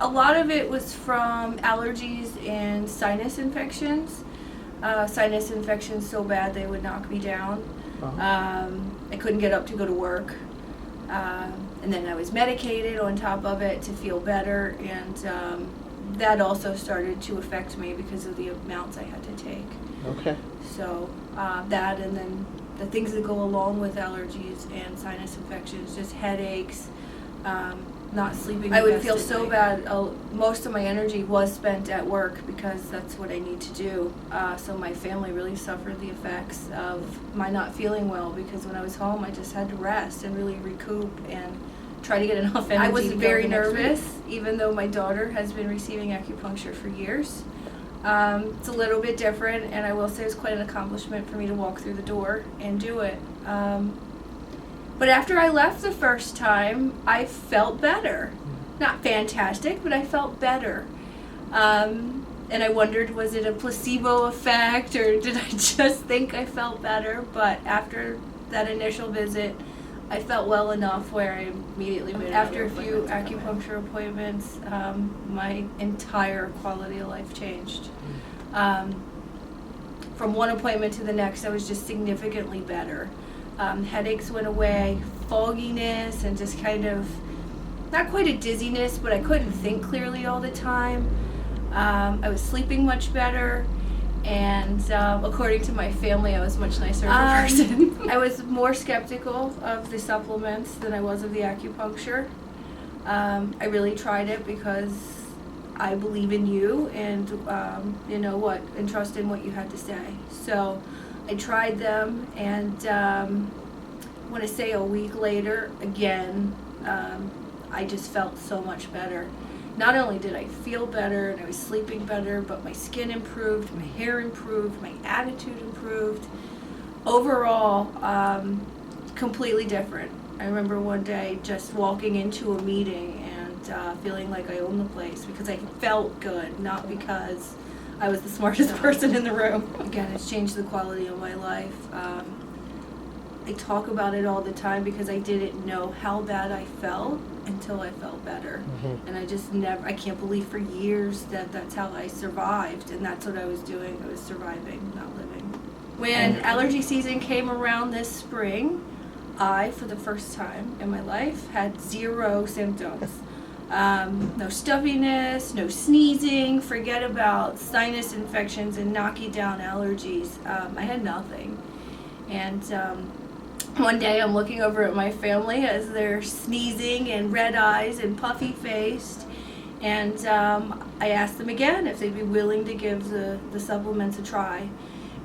A lot of it was from allergies and sinus infections. Sinus infections so bad they would knock me down. I couldn't get up to go to work. And then I was medicated on top of it to feel better, and that also started to affect me because of the amounts I had to take. Okay. So that, and then the things that go along with allergies and sinus infections, just headaches, not sleeping. I would feel so bad. Most of my energy was spent at work because that's what I need to do. So my family really suffered the effects of my not feeling well, because when I was home I just had to rest and really recoup and try to get enough energy. I was very nervous, even though my daughter has been receiving acupuncture for years. It's a little bit different, and I will say it's quite an accomplishment for me to walk through the door and do it. But after I left the first time, I felt better. Not fantastic, but I felt better. And I wondered, was it a placebo effect, or did I just think I felt better? But after that initial visit, I felt well enough where I immediately made after a few acupuncture appointments, my entire quality of life changed. From one appointment to the next, I was just significantly better. Headaches went away, fogginess, and just kind of, not quite a dizziness, but I couldn't think clearly all the time. I was sleeping much better, and according to my family, I was a much nicer of a person. I was more skeptical of the supplements than I was of the acupuncture. I really tried it because I believe in you, and you know what, and trust in what you had to say. So I tried them, and I want to say a week later, again, I just felt so much better. Not only did I feel better and I was sleeping better, but my skin improved, my hair improved, my attitude improved. Overall, completely different. I remember one day just walking into a meeting and feeling like I owned the place because I felt good, not because I was the smartest person in the room. Again, it's changed the quality of my life. I talk about it all the time because I didn't know how bad I felt until I felt better. And I just I can't believe for years that that's how I survived, and that's what I was doing. I was surviving, not living. When allergy season came around this spring, I, for the first time in my life, had 0 symptoms. No stuffiness, no sneezing, forget about sinus infections and knock you down allergies. I had nothing. And one day I'm looking over at my family as they're sneezing and red eyes and puffy faced, and I asked them again if they'd be willing to give the supplements a try.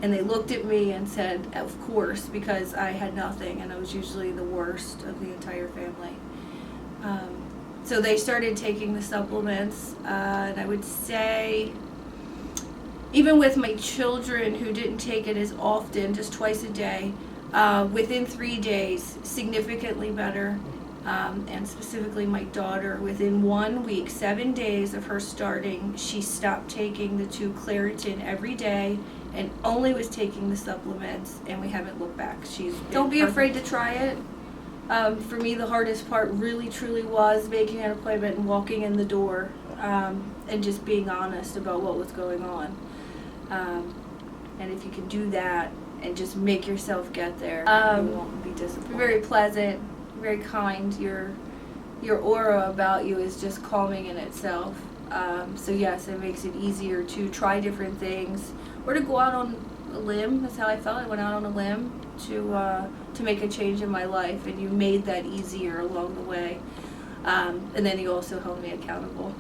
And they looked at me and said, of course, because I had nothing, and I was usually the worst of the entire family. So they started taking the supplements, and I would say, even with my children who didn't take it as often, just twice a day, within 3 days, significantly better. And specifically my daughter, within 1 week, 7 days of her starting, she stopped taking the 2 Claritin every day and only was taking the supplements, and we haven't looked back. Don't be afraid to try it. For me, the hardest part really truly was making an appointment and walking in the door, and just being honest about what was going on. And if you can do that and just make yourself get there, you won't be disappointed. Very pleasant, very kind. Your aura about you is just calming in itself. So yes, it makes it easier to try different things or to go out on a limb. That's how I felt. I went out on a limb to make a change in my life, and you made that easier along the way. And then you also held me accountable.